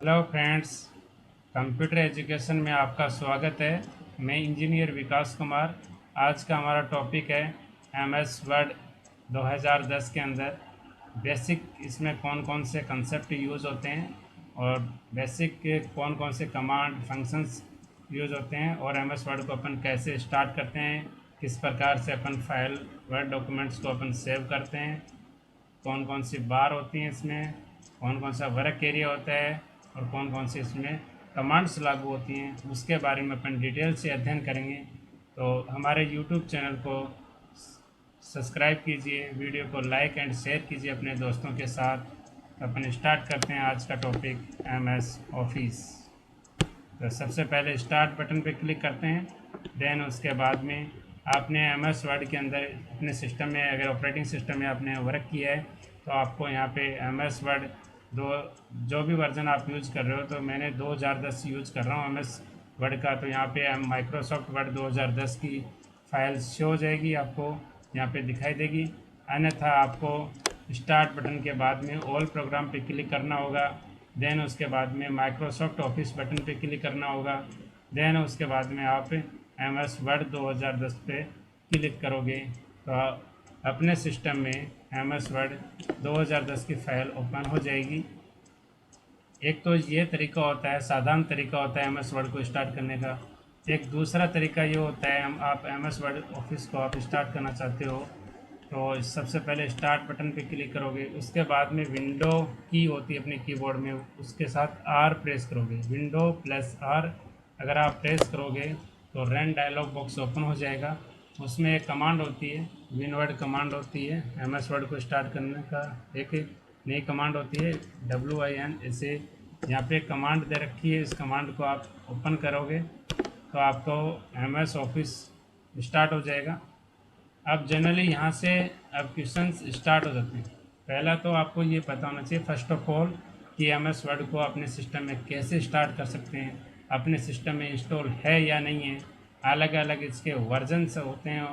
Hello friends, computer education में आपका स्वागत है। मैं इंजीनियर विकास कुमार। आज का हमारा टॉपिक है एमएस वर्ड 2010 के अंदर बेसिक, इसमें कौन कौन से कंसेप्ट यूज़ होते हैं और बेसिक के कौन कौन से कमांड फंक्शंस यूज़ होते हैं और एमएस वर्ड को अपन कैसे स्टार्ट करते हैं, किस प्रकार से अपन फाइल वर्ड डॉक्यूमेंट्स को अपन सेव करते हैं, कौन कौन सी बार होती हैं इसमें, कौन कौन सा वर्क एरिया होता है और कौन कौन सी इसमें कमांड्स लागू होती हैं, उसके बारे में अपन डिटेल से अध्ययन करेंगे। तो हमारे यूट्यूब चैनल को सब्सक्राइब कीजिए, वीडियो को लाइक एंड शेयर कीजिए अपने दोस्तों के साथ। अपन स्टार्ट करते हैं आज का टॉपिक एमएस ऑफिस। तो सबसे पहले स्टार्ट बटन पे क्लिक करते हैं। देन उसके बाद में आपने एमएस वर्ड के अंदर अपने सिस्टम में, अगर ऑपरेटिंग सिस्टम में आपने वर्क किया है तो आपको यहाँ पे एमएस वर्ड दो जो भी वर्जन आप यूज़ कर रहे हो, तो मैंने 2010 यूज़ कर रहा हूँ एमएस वर्ड का। तो यहाँ पे माइक्रोसॉफ्ट वर्ड 2010 की फाइल शो हो जाएगी, आपको यहाँ पे दिखाई देगी। अन्यथा आपको स्टार्ट बटन के बाद में ऑल प्रोग्राम पे क्लिक करना होगा। देन उसके बाद में माइक्रोसॉफ्ट ऑफिस बटन पे क्लिक करना होगा। देन उसके बाद में आप एमएस वर्ड 2010 पे क्लिक करोगे तो अपने सिस्टम में एमएस वर्ड 2010 की फाइल ओपन हो जाएगी। एक तो ये तरीका होता है, साधारण तरीका होता है एमएस वर्ड को स्टार्ट करने का। एक दूसरा तरीका ये होता है, हम आप एमएस वर्ड ऑफिस को आप स्टार्ट करना चाहते हो तो सबसे पहले स्टार्ट बटन पे क्लिक करोगे। उसके बाद में विंडो की होती है अपने कीबोर्ड में, उसके साथ आर प्रेस करोगे, विंडो प्लस आर अगर आप प्रेस करोगे तो रन डायलॉग बॉक्स ओपन हो जाएगा। उसमें एक कमांड होती है, विनवर्ड कमांड होती है एमएस वर्ड को स्टार्ट करने का। एक नई कमांड होती है WIN, इसे यहाँ पे कमांड दे रखी है। इस कमांड को आप ओपन करोगे तो आपको एमएस ऑफिस स्टार्ट हो जाएगा। अब जनरली यहाँ से अब क्वेश्चन स्टार्ट हो जाते हैं। पहला तो आपको ये पता होना चाहिए फर्स्ट ऑफ ऑल कि एमएस वर्ड को अपने सिस्टम में कैसे स्टार्ट कर सकते हैं, अपने सिस्टम में इंस्टॉल है या नहीं है। अलग अलग इसके वर्जन्स होते हैं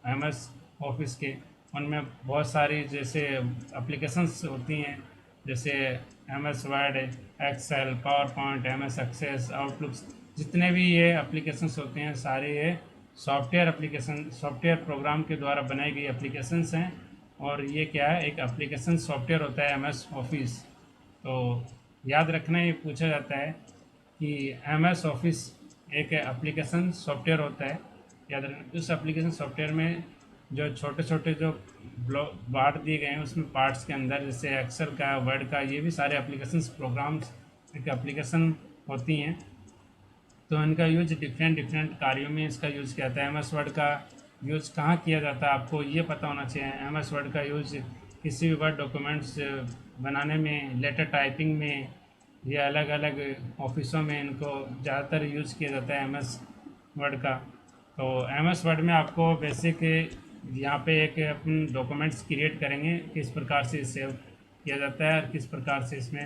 एमएस ऑफिस के, उनमें बहुत सारी जैसे एप्लीकेशंस होती हैं, जैसे MS Word, Excel, PowerPoint, MS Access, Outlooks, जितने भी ये एप्लीकेशंस होते हैं सारे ये सॉफ्टवेयर एप्लीकेशन, सॉफ्टवेयर प्रोग्राम के द्वारा बनाई गई एप्लीकेशंस हैं। और ये क्या है, एक एप्लीकेशन सॉफ्टवेयर होता है एमएस ऑफिस। तो याद रखना, ये पूछा जाता है कि एमएस ऑफिस एक एप्लीकेशन सॉफ्टवेयर होता है। याद रखना, उस एप्लीकेशन सॉफ्टवेयर में जो छोटे छोटे जो ब्लॉक बांट दिए गए हैं उसमें पार्ट्स के अंदर, जैसे एक्सेल का, वर्ड का, ये भी सारे एप्लीकेशंस प्रोग्राम्स एक एप्लीकेशन होती हैं। तो इनका यूज डिफरेंट डिफरेंट कार्यों में इसका यूज़ किया जाता है। एम एस वर्ड का यूज़ कहाँ किया जाता है आपको ये पता होना चाहिए। एम एस वर्ड का यूज़ किसी भी वर्ड डॉक्यूमेंट्स बनाने में, लेटर टाइपिंग में, या अलग अलग ऑफिसों में इनको ज़्यादातर यूज़ किया जाता है एम एस वर्ड का। तो एम एस वर्ड में आपको बेसिक यहाँ पे एक अपन डॉक्यूमेंट्स क्रिएट करेंगे, किस प्रकार से सेव किया जाता है और किस प्रकार से इसमें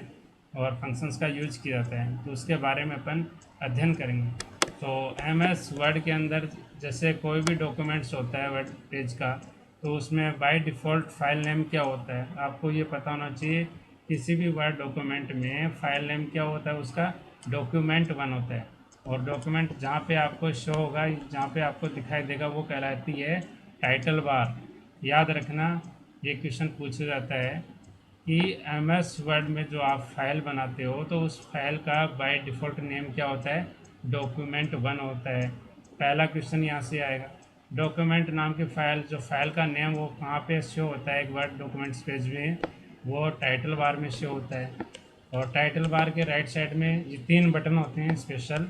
और फंक्शंस का यूज किया जाता है, तो उसके बारे में अपन अध्ययन करेंगे। तो एम एस वर्ड के अंदर जैसे कोई भी डॉक्यूमेंट्स होता है वर्ड पेज का, तो उसमें बाय डिफ़ॉल्ट फाइल नेम क्या होता है आपको ये पता होना चाहिए। किसी भी वर्ड डॉक्यूमेंट में फाइल नेम क्या होता है, उसका डॉक्यूमेंट 1 होता है। और डॉक्यूमेंट जहाँ पे आपको शो होगा, जहाँ पे आपको दिखाई देगा, वो कहलाती है टाइटल बार। याद रखना, ये क्वेश्चन पूछा जाता है कि एम एस वर्ड में जो आप फाइल बनाते हो तो उस फाइल का बाय डिफ़ॉल्ट नेम क्या होता है, डॉक्यूमेंट 1 होता है। पहला क्वेश्चन यहाँ से आएगा। डॉक्यूमेंट नाम की फाइल, जो फाइल का नेम वो कहाँ पे शो होता है एक वर्ड डॉक्यूमेंट्स पेज में, वो टाइटल बार में शो होता है। और टाइटल बार के राइट साइड में ये 3 बटन होते हैं स्पेशल,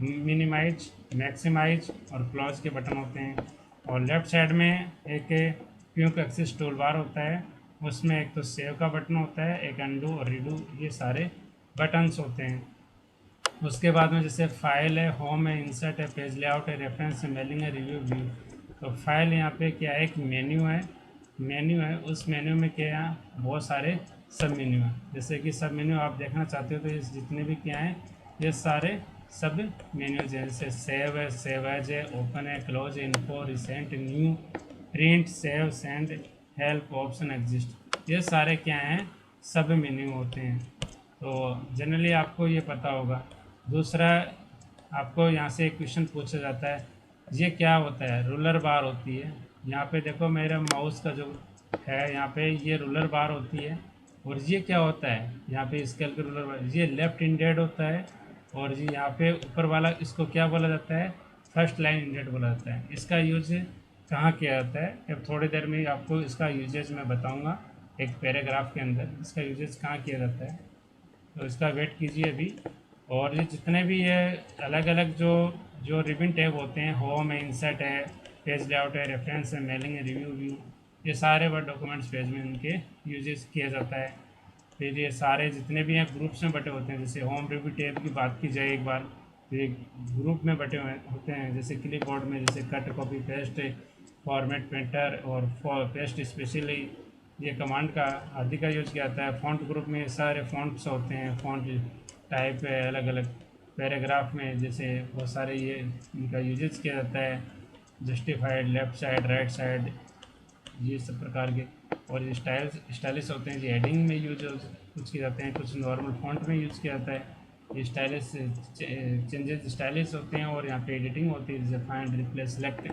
मिनिमाइज, मैक्सिमाइज और क्लोज के बटन होते हैं। और लेफ़्ट साइड में एक क्विक एक्सेस टूल बार होता है, उसमें एक तो सेव का बटन होता है, एक अंडू और रीडू, ये सारे बटन्स होते हैं। उसके बाद में जैसे फाइल है, होम है, इंसर्ट है, पेज लेआउट है, रेफरेंस है, मेलिंग है, रिव्यू, व्यू। तो फाइल यहाँ पे क्या है, एक मेन्यू है। उस मेन्यू में क्या है, बहुत सारे सब मेन्यू हैं। जैसे कि सब मेन्यू आप देखना चाहते हो तो ये जितने भी क्या हैं, ये सारे सब मेन्यूज हैं। जैसे सेव है, सेव एज है, ओपन है, क्लोज है, info, recent, new, print, save, send, help, option, exist, ये सारे क्या हैं, सब मेन्यू होते हैं। तो जनरली आपको ये पता होगा। दूसरा, आपको यहाँ से एक क्वेश्चन पूछा जाता है, ये क्या होता है? रूलर बार होती है। यहाँ पे देखो मेरे माउस का जो है यहाँ पे ये रूलर बार होती है। और ये क्या होता है? यहाँ पे स्केल के रूलर बार, ये लेफ्ट इंडेड होता है। और जी यहाँ पे ऊपर वाला इसको क्या बोला जाता है? फर्स्ट लाइन इंडेड बोला जाता है। इसका यूज कहाँ किया जाता है? अब थोड़ी देर में आपको इसका यूजेज मैं बताऊँगा, एक पैराग्राफ के अंदर इसका यूजेज कहाँ किया जाता है। तो इसका वेट कीजिए अभी। और ये जितने भी ये अलग अलग जो जो रिबन टैब होते हैं, होम है, इंसर्ट है, पेज लेआउट है, रेफरेंस है, मेलिंग है, रिव्यू व्यू, ये सारे वर्ड डॉक्यूमेंट्स पेज में इनके यूजेस किया जाता है। फिर ये सारे जितने भी हैं ग्रुप्स में बटे होते हैं। जैसे होम रिव्यू टैब की बात की जाए एक बार, तो ये ग्रुप में बटे हुए होते हैं। जैसे क्लिप बोर्ड में जैसे cut, copy, paste, format, printer और पेस्ट स्पेशली ये कमांड का आदि का यूज किया जाता है। फ़ॉन्ट ग्रुप में सारे फ़ॉन्ट्स होते हैं, फ़ॉन्ट टाइप है अलग अलग। पैराग्राफ में जैसे बहुत सारे ये इनका यूजेस किया जाता है, justified, left side, right side, ये सब प्रकार के। और ये स्टाइलिश होते हैं, ये हेडिंग में यूज कुछ किए जाते हैं, कुछ नॉर्मल फ़ॉन्ट में यूज़ किया जाता है। ये स्टाइलिश चेंजेस स्टाइलिश होते हैं। और यहाँ पे एडिटिंग होती है, जैसे फाइंड, रिप्लेस, सेलेक्ट,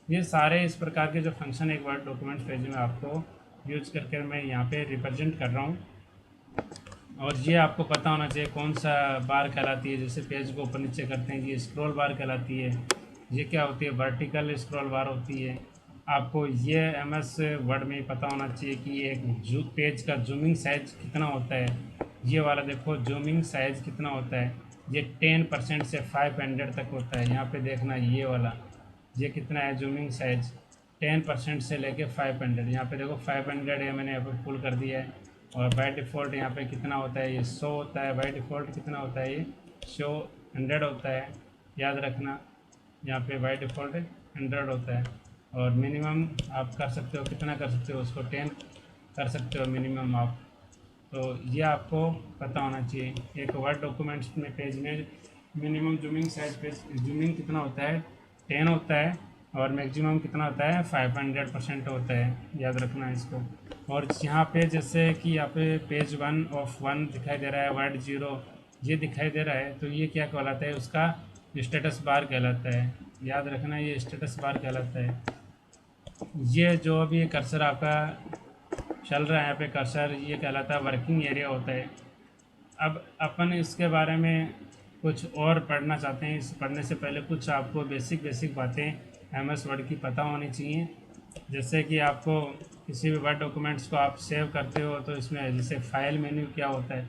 ये सारे इस प्रकार के जो फंक्शन एक वर्ड डॉक्यूमेंट पेज में आपको यूज करके मैं यहाँ पे रिप्रेजेंट कर रहा हूँ। और ये आपको पता होना चाहिए कौन सा बार कहलाती है। जैसे पेज को ऊपर नीचे करते हैं, ये स्क्रॉल बार कहलाती है। ये क्या होती है? वर्टिकल स्क्रॉल बार होती है। आपको ये एमएस वर्ड में ही पता होना चाहिए कि एक पेज का जूमिंग साइज कितना होता है। ये वाला देखो जूमिंग साइज कितना होता है, ये 10% से 500 तक होता है। यहाँ पे देखना ये वाला, ये कितना है जूमिंग साइज? 10% से लेके 500। यहाँ पे देखो 500 है, मैंने यहाँ पे फुल कर दिया है। और बाय डिफ़ॉल्ट यहाँ पे कितना होता है? ये 100 होता है। बाय डिफ़ॉल्ट कितना होता है? ये शो 100 होता है, याद रखना। यहाँ पे बाय डिफ़ॉल्ट 100 होता है। और मिनिमम आप कर सकते हो, कितना कर सकते हो? उसको 10 कर सकते हो मिनिमम आप। तो ये आपको पता होना चाहिए। एक वर्ड डॉक्यूमेंट्स में पेज में minimum zooming size page zooming कितना होता है? 10 होता है। और मैक्सिमम कितना होता है? 500% होता है, याद रखना इसको। और यहाँ पे जैसे कि यहाँ पे पेज 1 दिखाई दे रहा है, वर्ड 0 ये दिखाई दे रहा है, तो ये क्या कहलाता है? उसका स्टेटस बार कहलाता है, याद रखना, ये स्टेटस बार कहलाता है। ये जो अभी कर्सर आपका चल रहा है यहाँ पे कर्सर, ये कहलाता है वर्किंग एरिया होता है। अब अपन इसके बारे में कुछ और पढ़ना चाहते हैं। इस पढ़ने से पहले कुछ आपको बेसिक बातें एमएस वर्ड की पता होनी चाहिए। जैसे कि आपको किसी भी वर्ड डॉक्यूमेंट्स को आप सेव करते हो तो इसमें जैसे फाइल मेन्यू क्या होता है,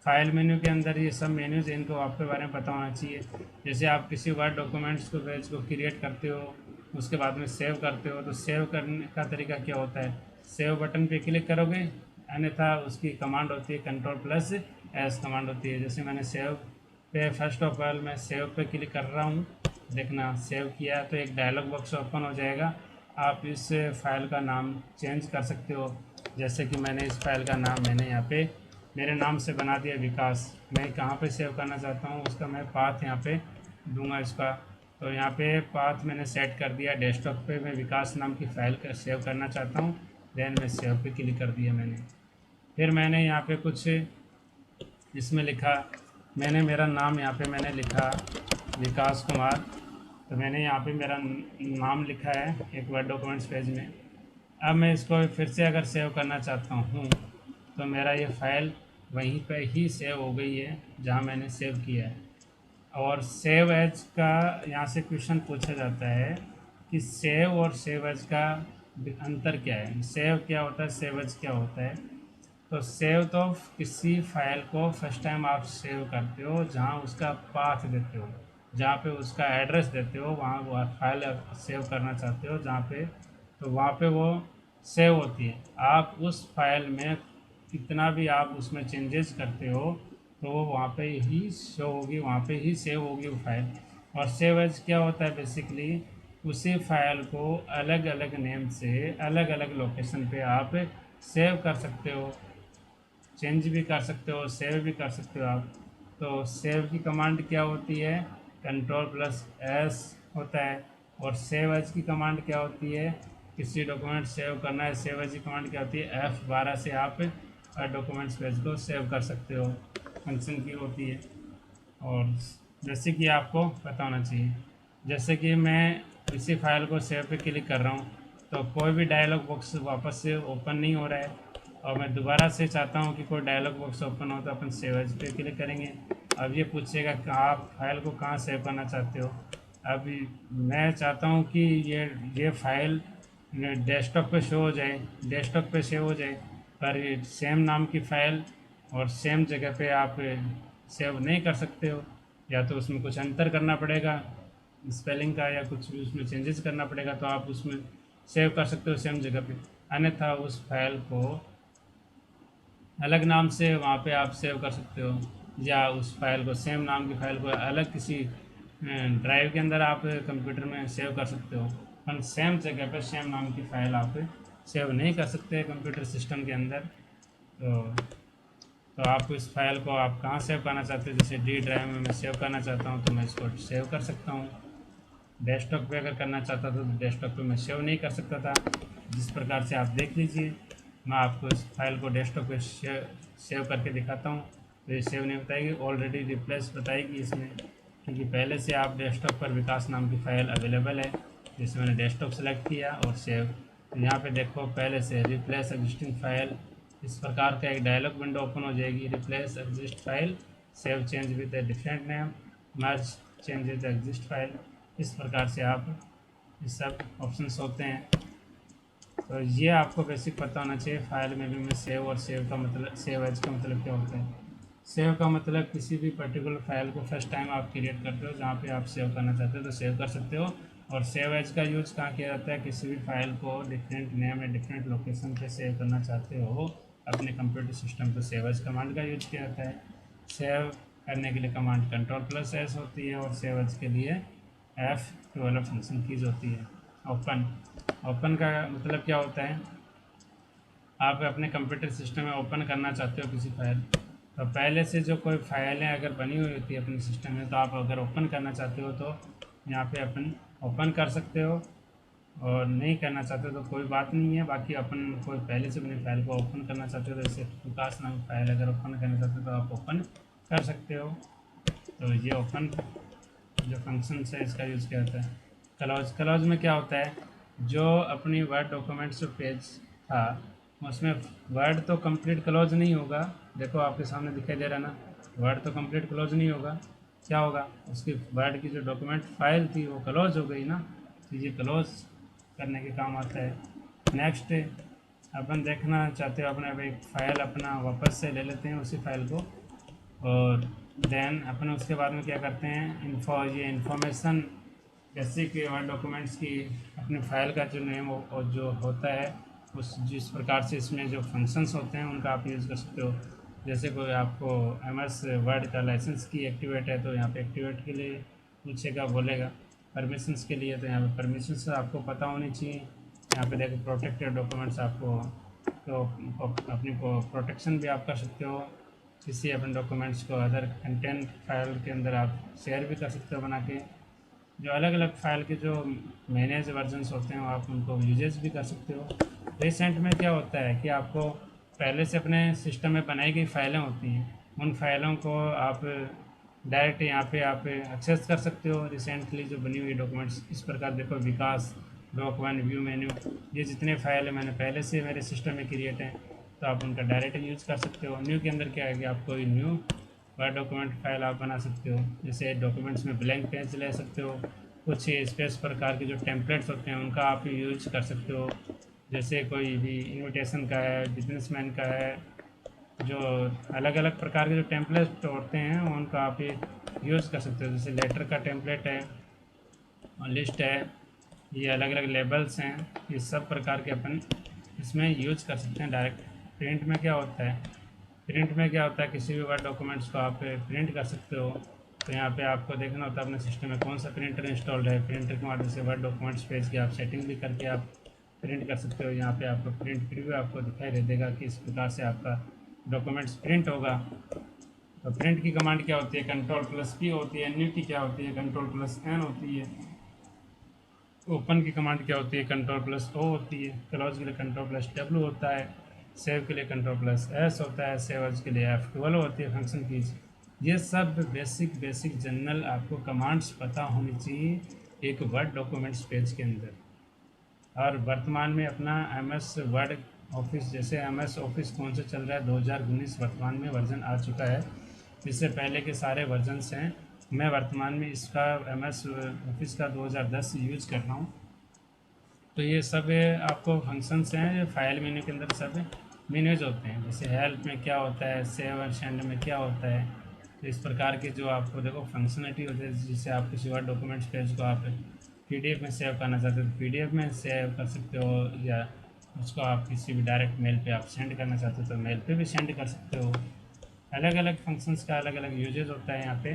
फाइल मेन्यू के अंदर ये सब मेन्यूज इनको आपके बारे में पता होना चाहिए। जैसे आप किसी वर्ड डॉक्यूमेंट्स को पेज को क्रिएट करते हो, उसके बाद में सेव करते हो, तो सेव करने का तरीका क्या होता है? सेव बटन पे क्लिक करोगे, अन्यथा उसकी कमांड होती है Ctrl+S कमांड होती है। जैसे मैंने सेव पे फर्स्ट ऑफ ऑल मैं सेव पे क्लिक कर रहा हूँ, देखना सेव किया तो एक डायलॉग बॉक्स ओपन हो जाएगा। आप इस फाइल का नाम चेंज कर सकते हो। जैसे कि मैंने इस फाइल का नाम मैंने यहाँ पे मेरे नाम से बना दिया विकास। मैं कहाँ पे सेव करना चाहता हूँ उसका मैं पाथ यहाँ पे दूंगा इसका। तो यहाँ पे पाथ मैंने सेट कर दिया, डेस्कटॉप पे मैं विकास नाम की फ़ाइल सेव करना चाहता हूँ। देन मैं सेव पे क्लिक कर दिया मैंने। फिर मैंने यहाँ पे कुछ इसमें लिखा, मैंने मेरा नाम यहाँ पे मैंने लिखा विकास कुमार। तो मैंने यहाँ पे मेरा नाम लिखा है एक वर्ड डॉक्यूमेंट्स पेज में। अब मैं इसको फिर से अगर सेव करना चाहता हूँ तो मेरा ये फ़ाइल वहीं पे ही सेव हो गई है जहाँ मैंने सेव किया है। और सेव एज का यहाँ से क्वेश्चन पूछा जाता है कि सेव और सेव एज का अंतर क्या है? सेव क्या होता है, सेव एज क्या होता है? तो सेव तो किसी फाइल को फर्स्ट टाइम आप सेव करते हो जहाँ उसका पाथ देते हो, जहाँ पे उसका एड्रेस देते हो, वहाँ वो फाइल सेव करना चाहते हो जहाँ पे, तो वहाँ पे वो सेव होती है। आप उस फाइल में कितना भी आप उसमें चेंजेस करते हो तो वो वहाँ पे ही शो होगी, वहाँ पे ही सेव होगी वो फाइल। और सेव एज क्या होता है? बेसिकली उसी फाइल को अलग अलग नेम से अलग अलग लोकेशन पे आप सेव कर सकते हो, चेंज भी कर सकते हो, सेव भी कर सकते हो आप। तो सेव की कमांड क्या होती है? Ctrl+S होता है। और सेव एज की कमांड क्या होती है? किसी डॉक्यूमेंट सेव करना है, सेव एज की कमांड क्या होती है? F12 से आप डॉक्यूमेंट्स पेज को सेव कर सकते हो। फंक्शन की होती है। और जैसे कि आपको पता होना चाहिए, जैसे कि मैं इसी फाइल को सेव पे क्लिक कर रहा हूँ तो कोई भी डायलॉग बॉक्स वापस से ओपन नहीं हो रहा है, और मैं दोबारा से चाहता हूँ कि कोई डायलॉग बॉक्स ओपन हो तो अपन सेव एज पे क्लिक करेंगे। अब ये पूछेगा कि आप फाइल को कहाँ सेव करना चाहते हो। अब मैं चाहता हूँ कि ये फाइल डेस्कटॉप पे शो हो जाए, डेस्कटॉप पे सेव हो जाए, पर सेम नाम की फ़ाइल और सेम जगह पे आप सेव नहीं कर सकते हो। या तो उसमें कुछ अंतर करना पड़ेगा स्पेलिंग का, या कुछ भी उसमें चेंजेस करना पड़ेगा, तो आप उसमें सेव कर सकते हो सेम जगह पे। अन्यथा उस फाइल को अलग नाम से वहाँ पे आप सेव कर सकते हो, या उस फाइल को सेम नाम की फाइल को अलग किसी ड्राइव के अंदर आप कंप्यूटर में सेव कर सकते हो। पर सेम जगह पे सेम नाम की फ़ाइल आप सेव नहीं कर सकते कंप्यूटर सिस्टम के अंदर। तो आप इस फाइल को आप कहाँ सेव करना चाहते हो, जैसे डी ड्राइव में मैं सेव करना चाहता हूँ तो मैं इसको सेव कर सकता हूँ। डेस्कटॉप पे अगर करना चाहता था तो डेस्कटॉप पे मैं सेव नहीं कर सकता था। जिस प्रकार से आप देख लीजिए, मैं आपको इस फाइल को डेस्कटॉप पे सेव करके दिखाता हूँ तो ये सेव नहीं बताएगी, ऑलरेडी रिप्लेस बताएगी इसमें, क्योंकि पहले से आप डेस्कटॉप पर विकास नाम की फ़ाइल अवेलेबल है, जिसमें मैंने डेस्कटॉप सेलेक्ट किया और सेव। तो यहाँ पे देखो पहले से रिप्लेस एग्जिस्टिंग फाइल, इस प्रकार का एक डायलॉग विंडो ओपन हो जाएगी। Replace exist file, save change with a different name, merge change with exist file. इस प्रकार से आप ये सब ऑप्शंस होते हैं। तो ये आपको बेसिक पता होना चाहिए फाइल में भी में सेव और सेव का मतलब, सेव एज का मतलब क्या होता है। सेव का मतलब किसी भी पर्टिकुलर फाइल को फर्स्ट टाइम आप क्रिएट करते हो जहाँ पे आप सेव करना चाहते हो तो सेव कर सकते हो। और सेव एज का यूज़ कहाँ किया जाता है, किसी भी फाइल को डिफरेंट नेम या डिफरेंट लोकेशन पे सेव करना चाहते हो अपने कंप्यूटर सिस्टम, तो सेव एज कमांड का यूज किया जाता है। सेव करने के लिए कमांड Ctrl+S होती है, और सेव एज के लिए F12 फंक्शन कीज होती है। ओपन, ओपन का मतलब क्या होता है, आप अपने कंप्यूटर सिस्टम में ओपन करना चाहते हो किसी फाइल, तो पहले से जो कोई फाइलें अगर बनी हुई होती है अपने सिस्टम में, तो आप अगर ओपन करना चाहते हो तो यहाँ पे अपन ओपन कर सकते हो, और नहीं करना चाहते हो तो कोई बात नहीं है। बाकी अपन कोई पहले से अपनी फाइल को ओपन करना चाहते हो तो जैसे विकास नाम फाइल अगर ओपन करना चाहते हो तो आप ओपन कर सकते हो। तो ये ओपन जो फंक्शन है इसका यूज़ किया जाता है। क्लोज, क्लोज में क्या होता है, जो अपनी वर्ड डॉक्यूमेंट्स जो पेज था उसमें वर्ड तो कंप्लीट क्लोज नहीं होगा, देखो आपके सामने दिखाई दे रहा है ना, वर्ड तो कंप्लीट क्लोज नहीं होगा, क्या होगा, उसकी वर्ड की जो डॉक्यूमेंट फाइल थी वो क्लोज हो गई ना, तो ये क्लोज करने के काम आता है। नेक्स्ट अपन देखना चाहते हो अपने, अब एक फ़ाइल अपना वापस से ले लेते हैं उसी फाइल को, और देन अपन उसके बाद में क्या करते हैं, ये इन्फॉर्मेशन जैसे कि वर्ड डॉक्यूमेंट्स की अपनी फाइल का जो नेम और जो होता है उस जिस प्रकार से इसमें जो फंक्शंस होते हैं उनका आप यूज़ कर सकते हो। जैसे कोई आपको MS वर्ड का लाइसेंस की एक्टिवेट है तो यहाँ पे एक्टिवेट के लिए पूछेगा, बोलेगा। परमिशंस के लिए तो यहाँ पे परमिशंस आपको पता होनी चाहिए। यहाँ पे देखो प्रोटेक्टेड डॉक्यूमेंट्स, आपको तो अपनी को प्रोटेक्शन भी आप कर सकते हो किसी अपने डॉक्यूमेंट्स को, अदर कंटेंट फाइल के अंदर आप शेयर भी कर सकते हो बना के। जो अलग अलग फाइल के जो मैनेज वर्जन्स होते हैं आप उनको यूजेस भी कर सकते हो। रिसेंट में क्या होता है कि आपको पहले से अपने सिस्टम में बनाई गई फाइलें होती हैं, उन फाइलों को आप डायरेक्ट यहाँ पे आप एक्सेस कर सकते हो रिसेंटली जो बनी हुई डॉक्यूमेंट्स। इस प्रकार देखो विकास, डॉक वन, व्यू मेन्यू, ये जितने फाइल है मैंने पहले से मेरे सिस्टम में क्रिएट हैं तो आप उनका डायरेक्ट यूज़ कर सकते हो। न्यू के अंदर क्या है कि आप कोई न्यू वर्ड डॉक्यूमेंट फाइल आप बना सकते हो, जैसे डॉक्यूमेंट्स में ब्लैंक पेज ले सकते हो, कुछ स्पेस प्रकार के जो टेम्पलेट्स होते हैं उनका आप यूज कर सकते हो। जैसे कोई भी इनविटेशन का है, बिजनेसमैन का है, जो अलग अलग प्रकार के जो टेम्पलेट होते हैं उनका आप यूज़ कर सकते हो। जैसे लेटर का टेम्पलेट है, लिस्ट है, ये अलग अलग लेबल्स हैं, ये सब प्रकार के अपन इसमें यूज कर सकते हैं डायरेक्ट। प्रिंट में क्या होता है, प्रिंट में क्या होता है किसी भी वर्ड डॉक्यूमेंट्स को आप प्रिंट कर सकते हो, तो यहाँ पे आपको देखना होता है अपने सिस्टम में कौन सा प्रिंटर इंस्टॉल्ड है। प्रिंटर के माध्यम से वर्ड डॉक्यूमेंट्स पेज की आप सेटिंग भी करके आप प्रिंट कर सकते हो। यहाँ पे आपको प्रिंट प्रीव्यू आपको दिखाई दे देगा कि इस प्रकार से आपका डॉक्यूमेंट्स प्रिंट होगा। तो प्रिंट की कमांड क्या होती है, Ctrl+P होती है। न्यू की क्या होती है, Ctrl+N होती है। ओपन की कमांड क्या होती है, Ctrl+O होती है। क्लोज के लिए Ctrl+W होता है। सेव के लिए कंट्रोल प्लस एस होता है, सेव एज के लिए F12 होती है फंक्शन कीज। ये सब बेसिक जनरल आपको कमांड्स पता होनी चाहिए एक वर्ड डॉक्यूमेंट्स पेज के अंदर। और वर्तमान में अपना MS वर्ड ऑफिस, जैसे MS ऑफिस कौन से चल रहा है, 2019 वर्तमान में वर्जन आ चुका है। इससे पहले के सारे वर्जन्स हैं। मैं वर्तमान में इसका MS ऑफिस का 2010 यूज कर रहा हूँ। तो ये सब आपको फंक्शंस हैं, ये फाइल मेन्यू के अंदर सब मेन्यूज होते हैं। जैसे हेल्प में क्या होता है, सेव एंड सेंड में क्या होता है। तो इस प्रकार के जो आपको देखो फंक्शनलिटी होती है, जिससे आप किसी वर्ड डॉक्यूमेंट्स पेज को आप PDF में सेव करना चाहते हो तो PDF में सेव कर सकते हो, या उसको आप किसी भी डायरेक्ट मेल पे आप सेंड करना चाहते हो तो मेल पे भी सेंड कर सकते हो। अलग अलग फंक्शंस का अलग अलग यूजेज होता है यहाँ पे।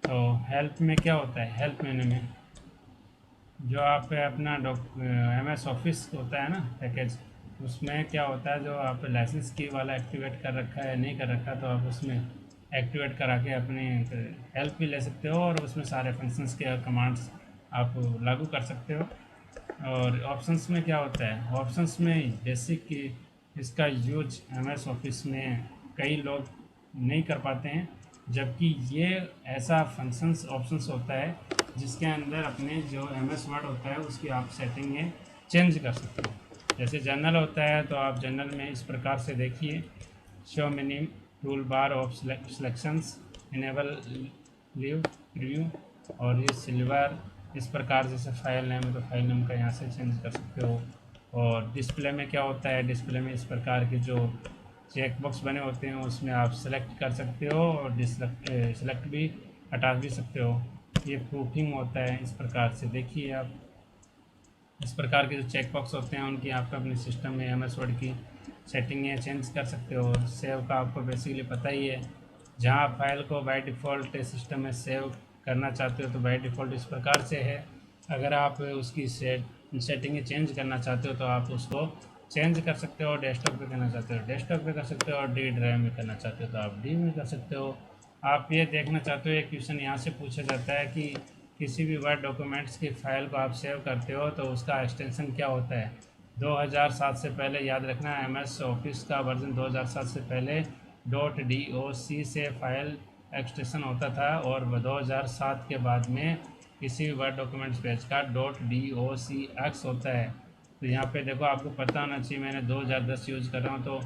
तो हेल्प में क्या होता है, हेल्प मेन्यू में जो आप अपना MS ऑफिस होता है ना पैकेज, उसमें क्या होता है, जो आप लाइसेंस की वाला एक्टिवेट कर रखा है नहीं कर रखा, तो आप उसमें एक्टिवेट करा के अपनी हेल्प भी ले सकते हो और उसमें सारे फंक्शंस के कमांड्स आप लागू कर सकते हो। और ऑप्शंस में क्या होता है, ऑप्शंस में बेसिक की इसका यूज MS ऑफिस में कई लोग नहीं कर पाते हैं, जबकि ये ऐसा फंक्शंस ऑप्शंस होता है जिसके अंदर अपने जो MS वर्ड होता है उसकी आप सेटिंगें चेंज कर सकते हो। जैसे जनरल होता है तो आप जनरल में इस प्रकार से देखिए, show mini tool bar of selections, enable leave preview, और ये सिल्वर इस प्रकार, जैसे फाइल नेम है तो फाइल नेम का यहाँ से चेंज कर सकते हो। और डिस्प्ले में क्या होता है, डिस्प्ले में इस प्रकार के जो चेक बॉक्स बने होते हैं उसमें आप सेलेक्ट कर सकते हो और सेलेक्ट भी हटा भी सकते हो। ये प्रूफिंग होता है, इस प्रकार से देखिए आप इस प्रकार के जो चेक बॉक्स होते हैं उनकी आपको अपने सिस्टम में MS वर्ड की सेटिंगें चेंज कर सकते हो। सेव का आपको बेसिकली पता ही है, जहाँ आप फाइल को बाय डिफ़ॉल्ट सिस्टम में सेव करना चाहते हो तो बाय डिफ़ॉल्ट इस प्रकार से है। अगर आप उसकी सेटिंगें चेंज करना चाहते हो तो आप उसको चेंज कर सकते हो। डेस्कटॉप पे करना चाहते हो डेस्कटॉप पे कर सकते हो, और D ड्राइव में करना चाहते हो तो आप D में कर सकते हो। आप ये देखना चाहते हो, एक क्वेश्चन यहाँ से पूछा जाता है कि किसी भी वर्ड डॉक्यूमेंट्स की फ़ाइल को आप सेव करते हो तो उसका एक्सटेंशन क्या होता है। 2007 से पहले याद रखना, MS ऑफिस का वर्जन 2007 से पहले .doc से फाइल एक्सटेंशन होता था, और 2007 के बाद में किसी भी वर्ड डॉक्यूमेंट्स पेज का .docx होता है। तो यहाँ पे देखो आपको पता होना चाहिए, मैंने 2010 यूज़ कर रहा हूँ, तो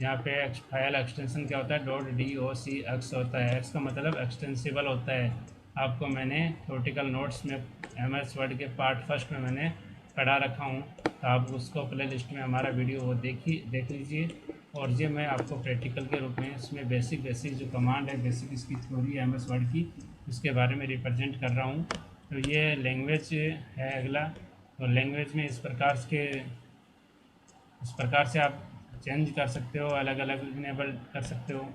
यहाँ पे फाइल एक्सटेंशन क्या होता है, .docx होता है। एक्स का मतलब एक्सटेंसिबल होता है। आपको मैंने थ्योरेटिकल नोट्स में MS वर्ड के पार्ट फर्स्ट में मैंने पढ़ा रखा हूँ, तो आप उसको प्ले लिस्ट में हमारा वीडियो वो देख लीजिए। और ये मैं आपको प्रैक्टिकल के रूप में इसमें बेसिक जो कमांड है, बेसिक इसकी थ्योरी है MS वर्ड की, उसके बारे में रिप्रेजेंट कर रहा हूँ। तो ये लैंग्वेज है अगला। तो लैंग्वेज में इस प्रकार से आप चेंज कर सकते हो, अलग अलग इनेबल कर सकते हो।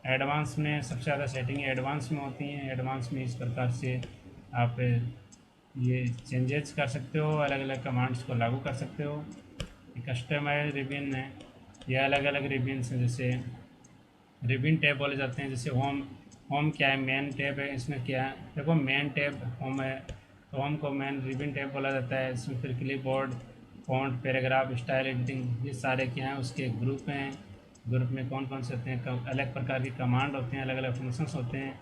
एडवांस में सबसे ज़्यादा सेटिंग एडवांस में होती हैं। एडवांस में इस प्रकार से आप ये चेंजेस कर सकते हो, अलग अलग कमांड्स को लागू कर सकते हो। कस्टमाइज रिबिन है, ये अलग अलग रिबिन्स हैं, जैसे रिबिन टैब बोले जाते हैं। जैसे होम क्या है, मेन टैब है, इसमें क्या है देखो, मेन टैब होम है तो होम को मेन रिबिन टैब बोला जाता है। इसमें फिर clip board, font, paragraph, style editing, ये सारे क्या हैं उसके ग्रुप हैं। ग्रुप में कौन कौन से होते हैं, अलग प्रकार की कमांड होते हैं, अलग अलग फंक्शंस होते हैं।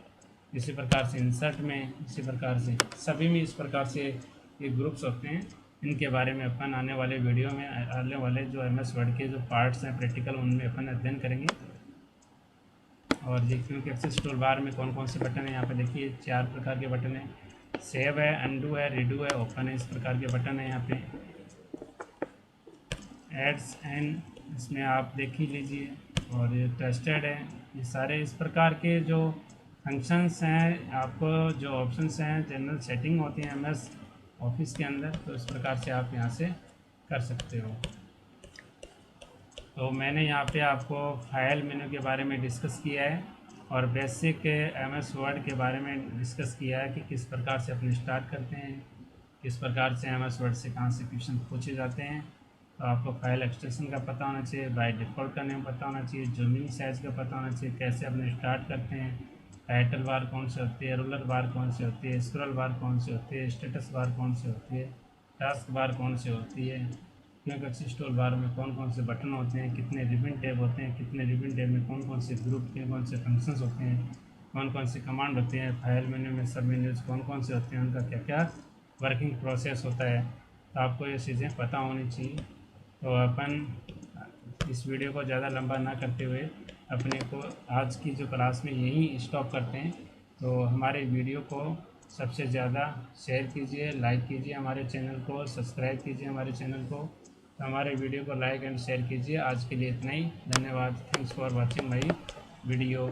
इसी प्रकार से इंसर्ट में, इसी प्रकार से सभी में इस प्रकार से ये ग्रुप्स होते हैं। इनके बारे में अपन आने वाले वीडियो में, आने वाले जो MS वर्ड के जो पार्ट्स हैं प्रैक्टिकल, उनमें अपन अध्ययन करेंगे। और देखिए कि एक्सेस टूल बार में कौन कौन से बटन हैं, यहाँ पे देखिए 4 प्रकार के बटन हैं। सेव है, अंडू है, रीडू है, ओपन है, इस प्रकार के बटन है यहाँ पे। एड्स एंड, इसमें आप देख ही लीजिए। और ये टेस्टेड है, ये सारे इस प्रकार के जो फंक्शंस हैं, आपको जो ऑप्शंस हैं, जनरल सेटिंग होती हैं MS ऑफिस के अंदर, तो इस प्रकार से आप यहाँ से कर सकते हो। तो मैंने यहाँ पे आपको फाइल मेनू के बारे में डिस्कस किया है, और बेसिक MS वर्ड के बारे में डिस्कस किया है कि किस प्रकार से अपने स्टार्ट करते हैं, किस प्रकार से MS वर्ड से कहाँ से क्वेश्चन पूछे जाते हैं। तो आपको फाइल एक्सटेंशन का पता होना चाहिए, बाय डिफ़ॉल्ट का नेम पता होना चाहिए, जूमिंग साइज़ का पता होना चाहिए, कैसे अपने स्टार्ट करते हैं, टाइटल बार कौन सी होती है, रूलर बार कौन सी होती है, स्क्रॉल बार कौन सी होती है, स्टेटस बार कौन सी होती है, टास्क बार कौन सी होती है, क्विक एक्सेस टूल बार में कौन कौन से बटन होते हैं, कितने रिबन टैब होते हैं, कितने रिबन टैब में कौन कौन से ग्रुप के कौन से फंक्शंस होते हैं, कौन कौन सी कमांड होती हैं, फाइल मेन्यू में सब मेन्यूज कौन कौन से होते हैं, उनका क्या क्या वर्किंग प्रोसेस होता है। तो आपको ये चीज़ें पता होनी चाहिए। तो अपन इस वीडियो को ज़्यादा लंबा ना करते हुए अपने को आज की जो क्लास में यहीं स्टॉप करते हैं। तो हमारे वीडियो को सबसे ज़्यादा शेयर कीजिए, लाइक कीजिए, हमारे चैनल को सब्सक्राइब कीजिए हमारे चैनल को। तो हमारे वीडियो को लाइक एंड शेयर कीजिए। आज के लिए इतना ही, धन्यवाद। Thanks for watching my video.